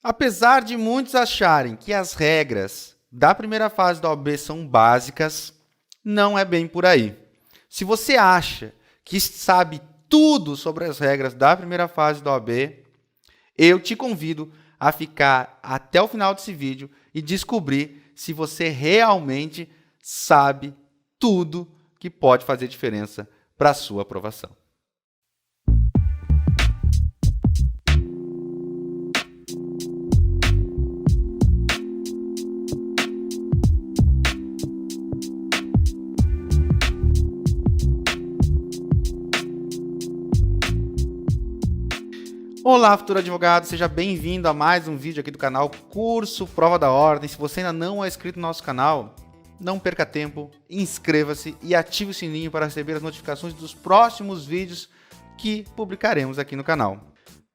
Apesar de muitos acharem que as regras da primeira fase da OAB são básicas, não é bem por aí. Se você acha que sabe tudo sobre as regras da primeira fase da OAB, eu te convido a ficar até o final desse vídeo e descobrir se você realmente sabe tudo que pode fazer diferença para a sua aprovação. Olá, futuro advogado, seja bem-vindo a mais um vídeo aqui do canal Curso Prova da Ordem. Se você ainda não é inscrito no nosso canal, não perca tempo, inscreva-se e ative o sininho para receber as notificações dos próximos vídeos que publicaremos aqui no canal.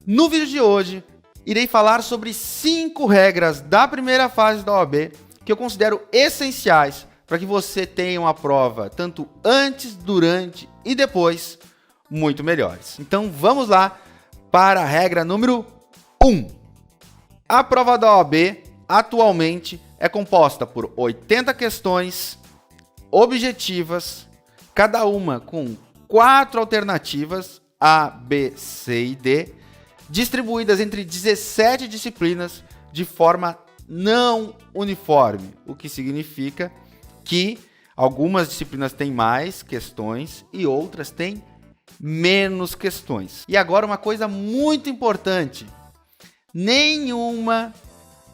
No vídeo de hoje, irei falar sobre 5 regras da primeira fase da OAB que eu considero essenciais para que você tenha uma prova tanto antes, durante e depois muito melhores. Então vamos lá para a regra número 1. A prova da OAB atualmente é composta por 80 questões objetivas, cada uma com 4 alternativas, A, B, C e D, distribuídas entre 17 disciplinas de forma não uniforme, o que significa que algumas disciplinas têm mais questões e outras têm menos questões. E agora uma coisa muito importante: nenhuma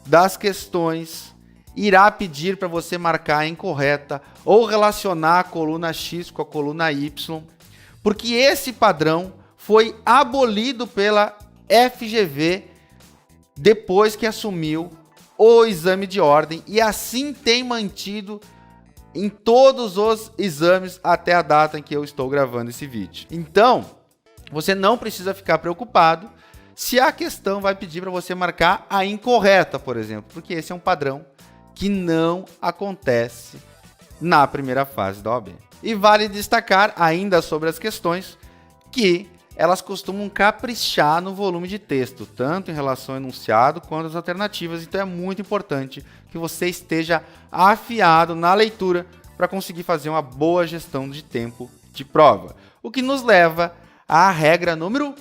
das questões irá pedir para você marcar a incorreta ou relacionar a coluna X com a coluna Y, porque esse padrão foi abolido pela FGV depois que assumiu o exame de ordem e assim tem mantido em todos os exames até a data em que eu estou gravando esse vídeo. Então, você não precisa ficar preocupado se a questão vai pedir para você marcar a incorreta, por exemplo, porque esse é um padrão que não acontece na primeira fase da OAB. E vale destacar ainda sobre as questões que elas costumam caprichar no volume de texto, tanto em relação ao enunciado quanto às alternativas. Então é muito importante que você esteja afiado na leitura para conseguir fazer uma boa gestão de tempo de prova. O que nos leva à regra número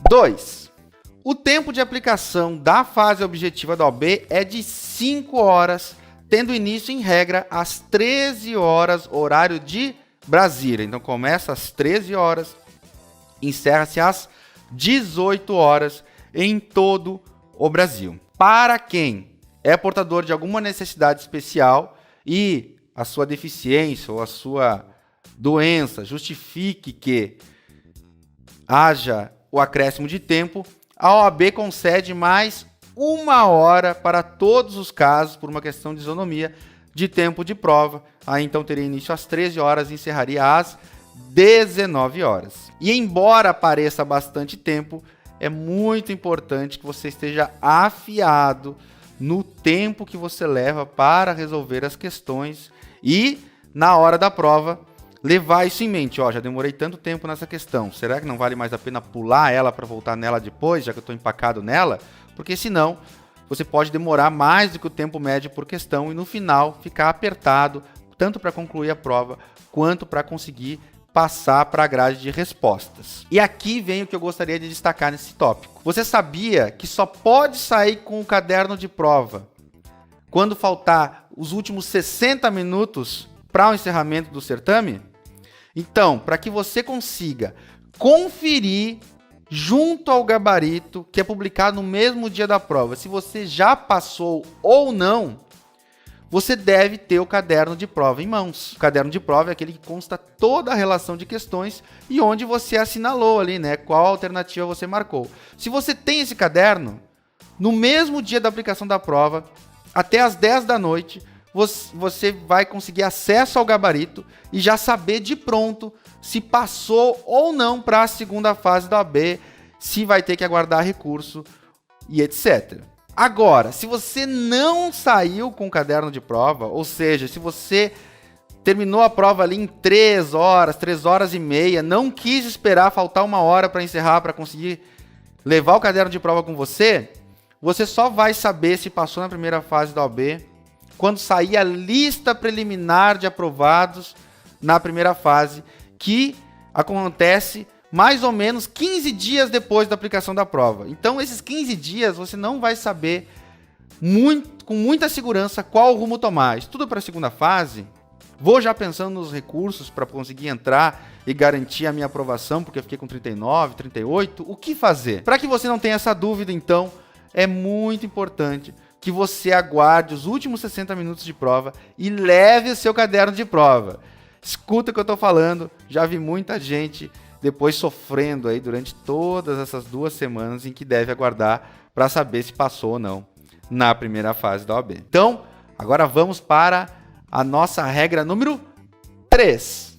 2. O tempo de aplicação da fase objetiva da OAB é de 5 horas, tendo início em regra às 13 horas, horário de Brasília. Então começa às 13 horas, encerra-se às 18 horas em todo o Brasil. Para quem é portador de alguma necessidade especial e a sua deficiência ou a sua doença justifique que haja o acréscimo de tempo, a OAB concede mais 1 hora para todos os casos por uma questão de isonomia de tempo de prova. Aí então teria início às 13 horas e encerraria às 19 horas. E embora pareça bastante tempo, é muito importante que você esteja afiado no tempo que você leva para resolver as questões e, na hora da prova, levar isso em mente. Já demorei tanto tempo nessa questão, será que não vale mais a pena pular ela para voltar nela depois, já que eu estou empacado nela? Porque senão você pode demorar mais do que o tempo médio por questão e no final ficar apertado, tanto para concluir a prova quanto para conseguir passar para a grade de respostas. E aqui vem o que eu gostaria de destacar nesse tópico. Você sabia que só pode sair com o caderno de prova quando faltar os últimos 60 minutos para o encerramento do certame? Então, para que você consiga conferir junto ao gabarito, que é publicado no mesmo dia da prova, se você já passou ou não, você deve ter o caderno de prova em mãos. O caderno de prova é aquele que consta toda a relação de questões e onde você assinalou ali, né? Qual alternativa você marcou. Se você tem esse caderno, no mesmo dia da aplicação da prova, até às 10 da noite, você vai conseguir acesso ao gabarito e já saber de pronto se passou ou não para a segunda fase da OAB, se vai ter que aguardar recurso e etc. Agora, se você não saiu com o caderno de prova, ou seja, se você terminou a prova ali em 3 horas e meia, não quis esperar faltar 1 hora para encerrar, para conseguir levar o caderno de prova com você você só vai saber se passou na primeira fase da OAB quando sair a lista preliminar de aprovados na primeira fase, que acontece mais ou menos 15 dias depois da aplicação da prova. Então, esses 15 dias você não vai saber com muita segurança qual rumo tomar. Estudo para a segunda fase, vou já pensando nos recursos para conseguir entrar e garantir a minha aprovação, porque eu fiquei com 39, 38. O que fazer? Para que você não tenha essa dúvida, então, é muito importante que você aguarde os últimos 60 minutos de prova e leve o seu caderno de prova. Escuta o que eu estou falando, já vi muita gente depois sofrendo aí durante todas essas 2 semanas em que deve aguardar para saber se passou ou não na primeira fase da OAB. Então, agora vamos para a nossa regra número 3.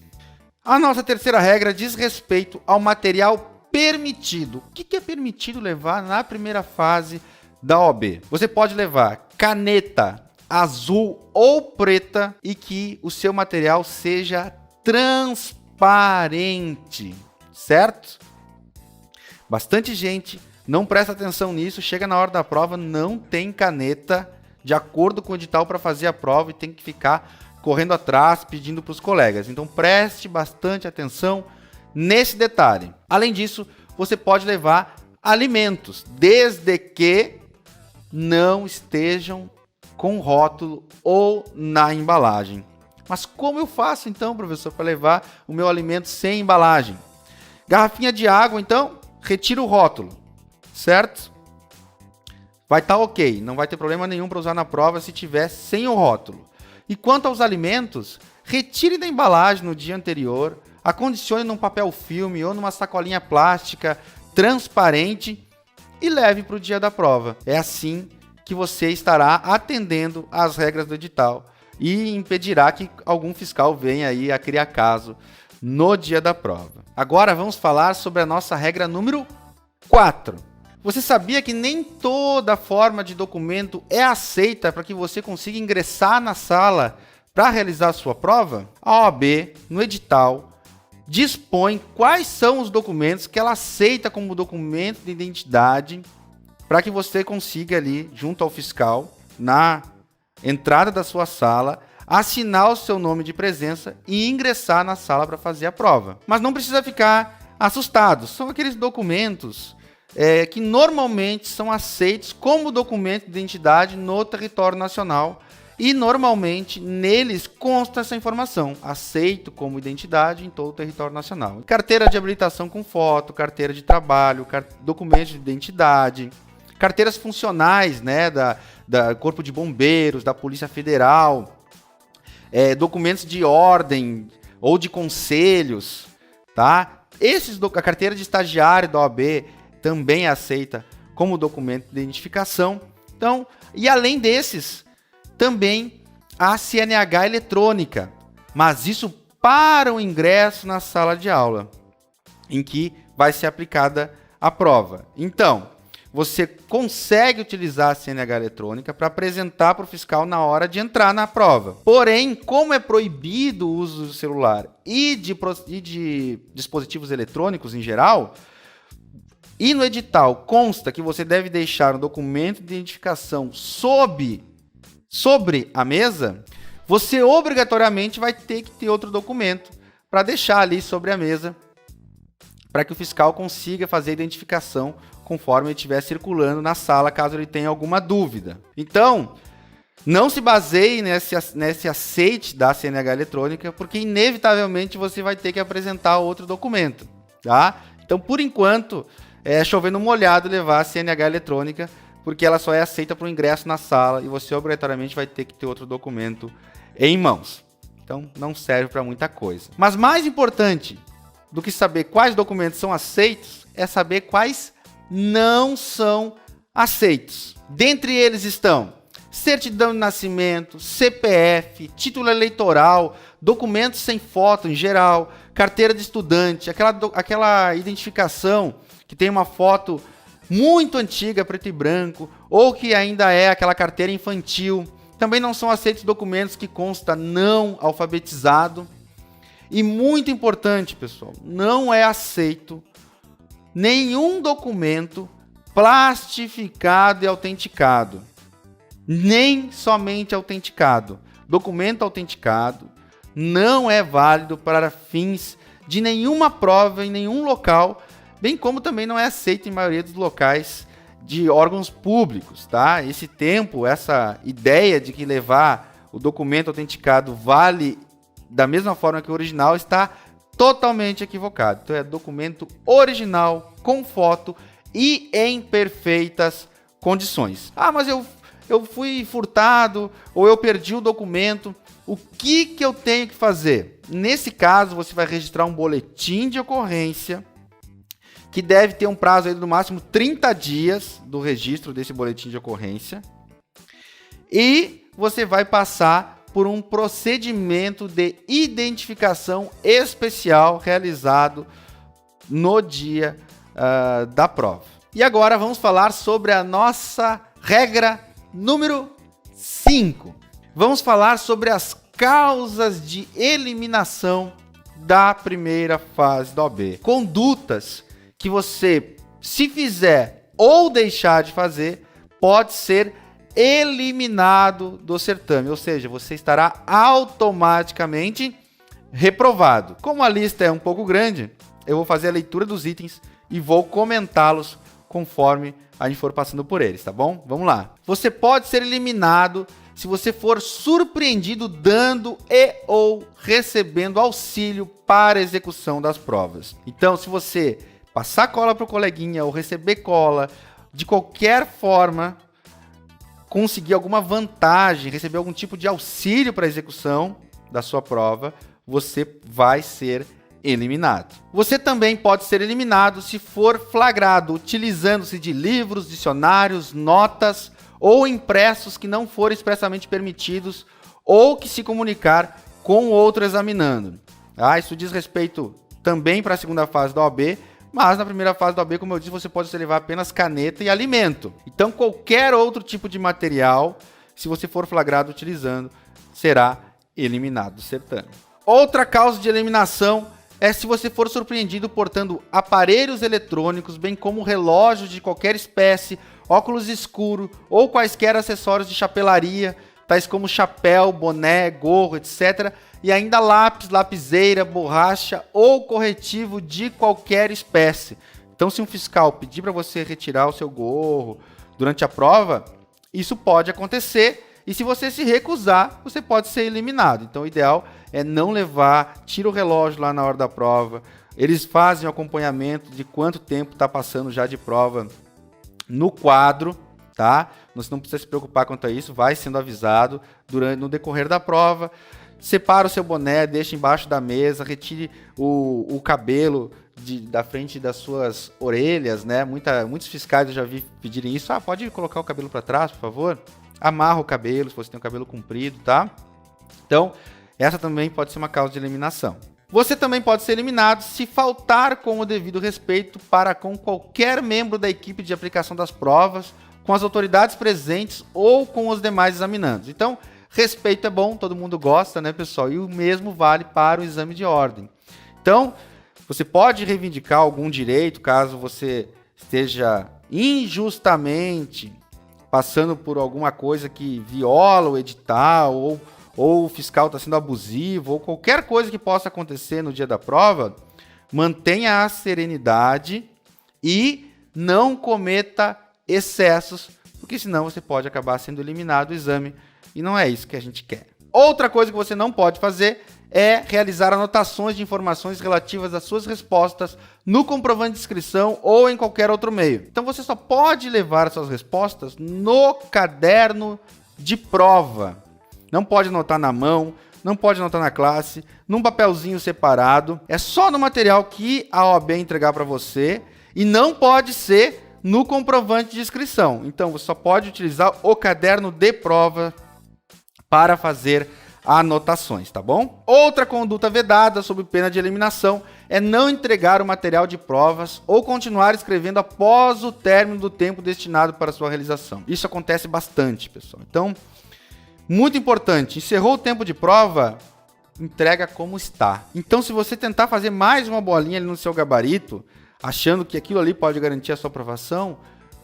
A nossa terceira regra diz respeito ao material permitido. O que é permitido levar na primeira fase da OAB? Você pode levar caneta azul ou preta e que o seu material seja transparente, certo? Bastante gente não presta atenção nisso, chega na hora da prova, não tem caneta de acordo com o edital para fazer a prova e tem que ficar correndo atrás, pedindo para os colegas. Então preste bastante atenção nesse detalhe. Além disso, você pode levar alimentos, desde que não estejam com rótulo ou na embalagem. Mas como eu faço então, professor, para levar o meu alimento sem embalagem? Garrafinha de água, então, retira o rótulo, certo? Vai estar ok, não vai ter problema nenhum para usar na prova se tiver sem o rótulo. E quanto aos alimentos, retire da embalagem no dia anterior, acondicione num papel filme ou numa sacolinha plástica transparente e leve para o dia da prova. É assim que você estará atendendo às regras do edital e impedirá que algum fiscal venha aí a criar caso no dia da prova. Agora vamos falar sobre a nossa regra número 4. Você sabia que nem toda forma de documento é aceita para que você consiga ingressar na sala para realizar a sua prova? A OAB, no edital, dispõe quais são os documentos que ela aceita como documento de identidade para que você consiga ali, junto ao fiscal, na entrada da sua sala, assinar o seu nome de presença e ingressar na sala para fazer a prova. Mas não precisa ficar assustado, são aqueles documentos que normalmente são aceitos como documento de identidade no território nacional e normalmente neles consta essa informação, aceito como identidade em todo o território nacional. Carteira de habilitação com foto, carteira de trabalho, documentos de identidade, carteiras funcionais, né, da Corpo de Bombeiros, da Polícia Federal, documentos de ordem ou de conselhos, tá? A carteira de estagiário da OAB também é aceita como documento de identificação. Então, e além desses, também a CNH eletrônica, mas isso para o ingresso na sala de aula, em que vai ser aplicada a prova. Então, você consegue utilizar a CNH eletrônica para apresentar para o fiscal na hora de entrar na prova. Porém, como é proibido o uso do celular e de dispositivos eletrônicos em geral, e no edital consta que você deve deixar um documento de identificação sobre a mesa, você obrigatoriamente vai ter que ter outro documento para deixar ali sobre a mesa, para que o fiscal consiga fazer a identificação conforme ele estiver circulando na sala, caso ele tenha alguma dúvida. Então, não se baseie nesse aceite da CNH eletrônica, porque inevitavelmente você vai ter que apresentar outro documento, tá? Então, por enquanto, é chovendo molhado levar a CNH eletrônica, porque ela só é aceita para o ingresso na sala e você obrigatoriamente vai ter que ter outro documento em mãos. Então, não serve para muita coisa. Mas mais importante do que saber quais documentos são aceitos, é saber quais não são aceitos. Dentre eles estão certidão de nascimento, CPF, título eleitoral, documentos sem foto em geral, carteira de estudante, aquela identificação que tem uma foto muito antiga, preto e branco, ou que ainda é aquela carteira infantil. Também não são aceitos documentos que consta não alfabetizado. E muito importante, pessoal, não é aceito nenhum documento plastificado e autenticado. Nem somente autenticado. Documento autenticado não é válido para fins de nenhuma prova em nenhum local, bem como também não é aceito em maioria dos locais de órgãos públicos, tá? Esse tempo, essa ideia de que levar o documento autenticado vale da mesma forma que o original está totalmente equivocado. Então é documento original, com foto e em perfeitas condições. Ah, mas eu fui furtado ou eu perdi o documento. O que eu tenho que fazer? Nesse caso, você vai registrar um boletim de ocorrência que deve ter um prazo aí do máximo 30 dias do registro desse boletim de ocorrência. E você vai passar por um procedimento de identificação especial realizado no dia da prova. E agora vamos falar sobre a nossa regra número 5. Vamos falar sobre as causas de eliminação da primeira fase da OAB. Condutas que você, se fizer ou deixar de fazer, pode ser eliminado do certame, ou seja, você estará automaticamente reprovado. Como a lista é um pouco grande, eu vou fazer a leitura dos itens e vou comentá-los conforme a gente for passando por eles, tá bom? Vamos lá. Você pode ser eliminado se você for surpreendido dando e ou recebendo auxílio para a execução das provas. Então, se você passar cola para o coleguinha ou receber cola, de qualquer forma, conseguir alguma vantagem, receber algum tipo de auxílio para a execução da sua prova, você vai ser eliminado. Você também pode ser eliminado se for flagrado utilizando-se de livros, dicionários, notas ou impressos que não forem expressamente permitidos ou que se comunicar com outro examinando. Isso diz respeito também para a segunda fase da OAB, mas na primeira fase da OAB, como eu disse, você pode levar apenas caneta e alimento. Então, qualquer outro tipo de material, se você for flagrado utilizando, será eliminado do certame. Outra causa de eliminação é se você for surpreendido portando aparelhos eletrônicos, bem como relógios de qualquer espécie, óculos escuros ou quaisquer acessórios de chapelaria, tais como chapéu, boné, gorro, etc., e ainda lápis, lapiseira, borracha ou corretivo de qualquer espécie. Então, se um fiscal pedir para você retirar o seu gorro durante a prova, isso pode acontecer, e se você se recusar, você pode ser eliminado. Então, o ideal é não levar, tira o relógio lá na hora da prova. Eles fazem o acompanhamento de quanto tempo está passando já de prova no quadro, tá? Você não precisa se preocupar quanto a isso, vai sendo avisado no decorrer da prova. Separa o seu boné, deixa embaixo da mesa, retire o cabelo da frente das suas orelhas, né? Muitos fiscais eu já vi pedirem isso. Pode colocar o cabelo para trás, por favor? Amarra o cabelo, se você tem o cabelo comprido, tá? Então, essa também pode ser uma causa de eliminação. Você também pode ser eliminado se faltar com o devido respeito para com qualquer membro da equipe de aplicação das provas, com as autoridades presentes ou com os demais examinandos. Então, respeito é bom, todo mundo gosta, né, pessoal? E o mesmo vale para o exame de ordem. Então, você pode reivindicar algum direito caso você esteja injustamente passando por alguma coisa que viola o edital ou o fiscal está sendo abusivo, ou qualquer coisa que possa acontecer no dia da prova, mantenha a serenidade e não cometa excessos, porque senão você pode acabar sendo eliminado do exame, e não é isso que a gente quer. Outra coisa que você não pode fazer é realizar anotações de informações relativas às suas respostas no comprovante de inscrição ou em qualquer outro meio. Então você só pode levar as suas respostas no caderno de prova. Não pode anotar na mão, não pode anotar na classe, num papelzinho separado. É só no material que a OAB entregar para você e não pode ser no comprovante de inscrição. Então você só pode utilizar o caderno de prova para fazer anotações, tá bom? Outra conduta vedada sob pena de eliminação é não entregar o material de provas ou continuar escrevendo após o término do tempo destinado para sua realização. Isso acontece bastante, pessoal. Então, muito importante, encerrou o tempo de prova, entrega como está. Então, se você tentar fazer mais uma bolinha ali no seu gabarito, achando que aquilo ali pode garantir a sua aprovação,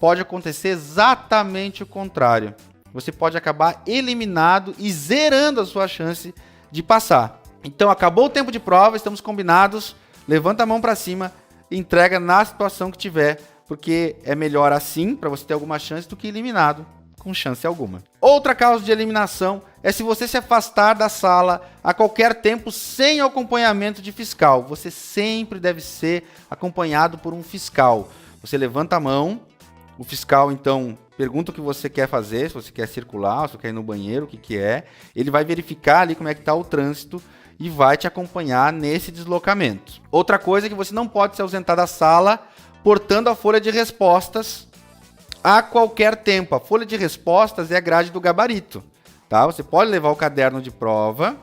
pode acontecer exatamente o contrário. Você pode acabar eliminado e zerando a sua chance de passar. Então, acabou o tempo de prova, estamos combinados, levanta a mão para cima, entrega na situação que tiver, porque é melhor assim, para você ter alguma chance, do que eliminado com chance alguma. Outra causa de eliminação é se você se afastar da sala a qualquer tempo sem acompanhamento de fiscal. Você sempre deve ser acompanhado por um fiscal. Você levanta a mão, o fiscal então pergunta o que você quer fazer, se você quer circular, se você quer ir no banheiro, o que é. Ele vai verificar ali como é que está o trânsito e vai te acompanhar nesse deslocamento. Outra coisa é que você não pode se ausentar da sala portando a folha de respostas a qualquer tempo. A folha de respostas é a grade do gabarito, tá? Você pode levar o caderno de prova,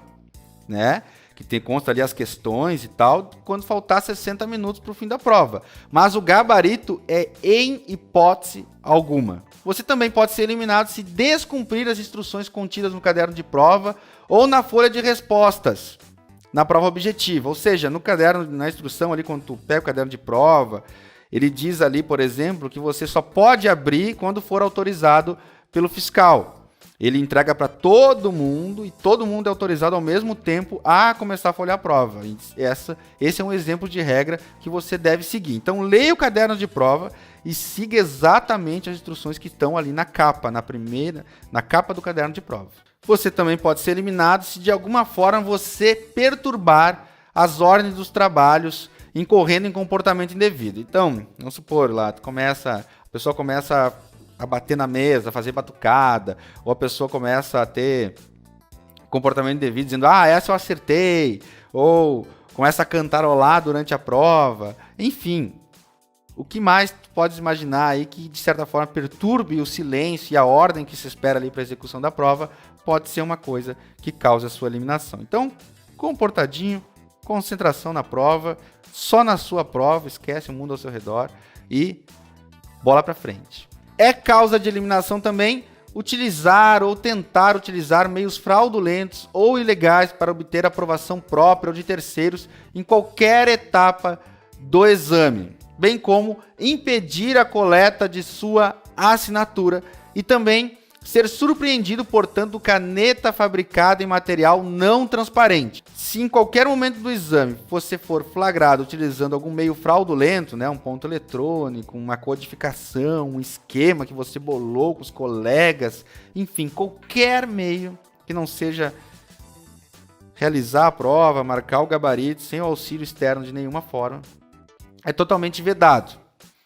né? Que consta ali as questões e tal, quando faltar 60 minutos para o fim da prova. Mas o gabarito é em hipótese alguma. Você também pode ser eliminado se descumprir as instruções contidas no caderno de prova ou na folha de respostas, na prova objetiva. Ou seja, no caderno, na instrução ali, quando tu pega o caderno de prova, ele diz ali, por exemplo, que você só pode abrir quando for autorizado pelo fiscal. Ele entrega para todo mundo e todo mundo é autorizado ao mesmo tempo a começar a folhear a prova. Esse é um exemplo de regra que você deve seguir. Então, leia o caderno de prova e siga exatamente as instruções que estão ali na capa, na capa do caderno de prova. Você também pode ser eliminado se de alguma forma você perturbar as ordens dos trabalhos, incorrendo em comportamento indevido. Então, vamos supor lá, a pessoa começa a bater na mesa, a fazer batucada, ou a pessoa começa a ter comportamento indevido, dizendo, essa eu acertei, ou começa a cantarolar durante a prova, enfim. O que mais tu podes imaginar aí que, de certa forma, perturbe o silêncio e a ordem que se espera ali para a execução da prova, pode ser uma coisa que cause a sua eliminação. Então, comportadinho, concentração na prova, só na sua prova, esquece o mundo ao seu redor e bola para frente. É causa de eliminação também utilizar ou tentar utilizar meios fraudulentos ou ilegais para obter aprovação própria ou de terceiros em qualquer etapa do exame, bem como impedir a coleta de sua assinatura e também ser surpreendido portando caneta fabricada em material não transparente. Se em qualquer momento do exame você for flagrado utilizando algum meio fraudulento, né, um ponto eletrônico, uma codificação, um esquema que você bolou com os colegas, enfim, qualquer meio que não seja realizar a prova, marcar o gabarito sem o auxílio externo de nenhuma forma, é totalmente vedado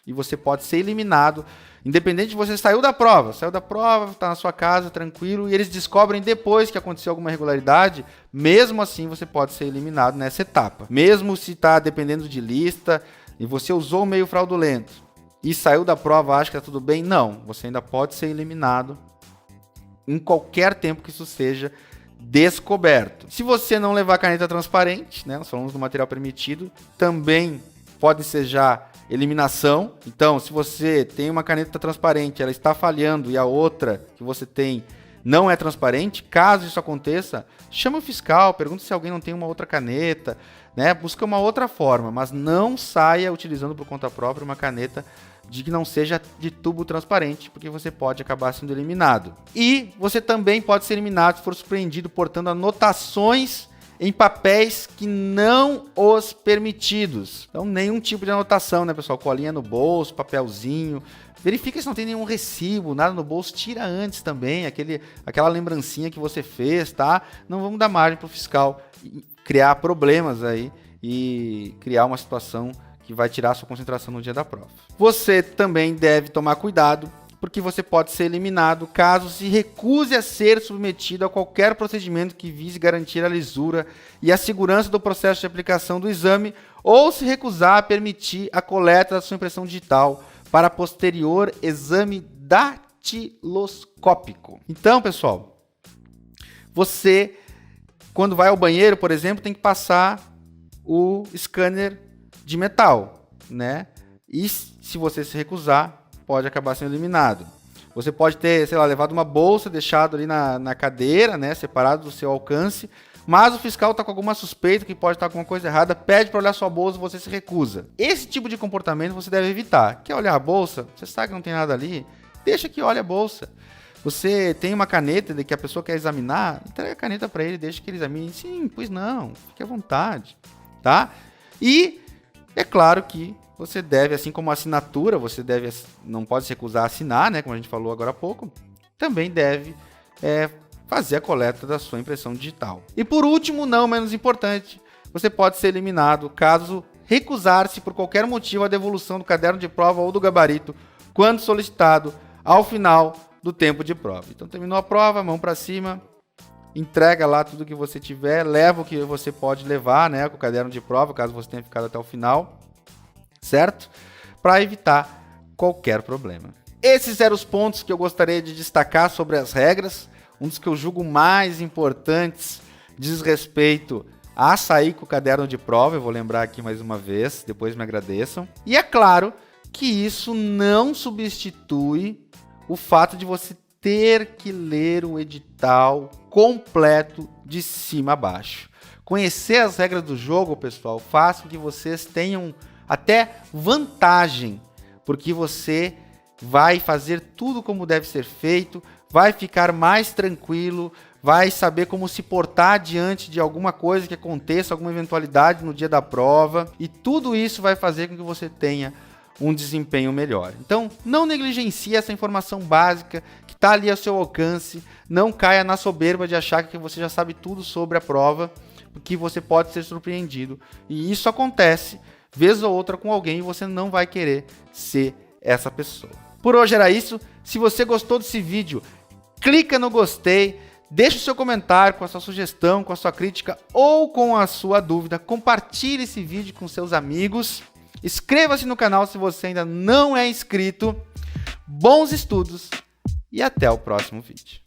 e você pode ser eliminado. Independente de você saiu da prova, está na sua casa, tranquilo, e eles descobrem depois que aconteceu alguma irregularidade, mesmo assim você pode ser eliminado nessa etapa. Mesmo se está dependendo de lista e você usou o meio fraudulento e saiu da prova, acha que está tudo bem, não, você ainda pode ser eliminado em qualquer tempo que isso seja descoberto. Se você não levar caneta transparente, né, nós falamos do material permitido, também pode ser já eliminação. Então, se você tem uma caneta transparente, ela está falhando e a outra que você tem não é transparente, caso isso aconteça, chama o fiscal, pergunta se alguém não tem uma outra caneta, né? Busca uma outra forma, mas não saia utilizando por conta própria uma caneta que não seja de tubo transparente, porque você pode acabar sendo eliminado. E você também pode ser eliminado se for surpreendido portando anotações em papéis que não os permitidos. Então, nenhum tipo de anotação, né, pessoal? Colinha no bolso, papelzinho. Verifica se não tem nenhum recibo, nada no bolso. Tira antes também, aquela lembrancinha que você fez, tá? Não vamos dar margem para o fiscal criar problemas aí e criar uma situação que vai tirar a sua concentração no dia da prova. Você também deve tomar cuidado, porque você pode ser eliminado caso se recuse a ser submetido a qualquer procedimento que vise garantir a lisura e a segurança do processo de aplicação do exame ou se recusar a permitir a coleta da sua impressão digital para posterior exame datiloscópico. Então, pessoal, você, quando vai ao banheiro, por exemplo, tem que passar o scanner de metal, né? E se você se recusar, pode acabar sendo eliminado. Você pode ter, levado uma bolsa, deixado ali na cadeira, né, separado do seu alcance, mas o fiscal está com alguma suspeita que pode estar com alguma coisa errada, pede para olhar sua bolsa e você se recusa. Esse tipo de comportamento você deve evitar. Quer olhar a bolsa? Você sabe que não tem nada ali? Deixa que olhe a bolsa. Você tem uma caneta de que a pessoa quer examinar? Entrega a caneta para ele, deixa que ele examine. Sim, pois não, fique à vontade, tá? E é claro que você deve, assim como a assinatura, você deve, não pode se recusar a assinar, né, como a gente falou agora há pouco, também deve fazer a coleta da sua impressão digital. E por último, não menos importante, você pode ser eliminado caso recusar-se por qualquer motivo a devolução do caderno de prova ou do gabarito quando solicitado ao final do tempo de prova. Então terminou a prova, mão para cima, entrega lá tudo que você tiver, leva o que você pode levar, né, com o caderno de prova, caso você tenha ficado até o final, certo? Para evitar qualquer problema. Esses eram os pontos que eu gostaria de destacar sobre as regras. Um dos que eu julgo mais importantes diz respeito a sair com o caderno de prova. Eu vou lembrar aqui mais uma vez, depois me agradeçam. E é claro que isso não substitui o fato de você ter que ler o edital completo de cima a baixo. Conhecer as regras do jogo, pessoal, faz com que vocês tenham até vantagem, porque você vai fazer tudo como deve ser feito, vai ficar mais tranquilo, vai saber como se portar diante de alguma coisa que aconteça, alguma eventualidade no dia da prova, e tudo isso vai fazer com que você tenha um desempenho melhor. Então, não negligencie essa informação básica que está ali ao seu alcance, não caia na soberba de achar que você já sabe tudo sobre a prova, porque você pode ser surpreendido, e isso acontece vez ou outra com alguém e você não vai querer ser essa pessoa. Por hoje era isso. Se você gostou desse vídeo, clica no gostei, deixa o seu comentário com a sua sugestão, com a sua crítica ou com a sua dúvida. Compartilhe esse vídeo com seus amigos. Inscreva-se no canal se você ainda não é inscrito. Bons estudos e até o próximo vídeo.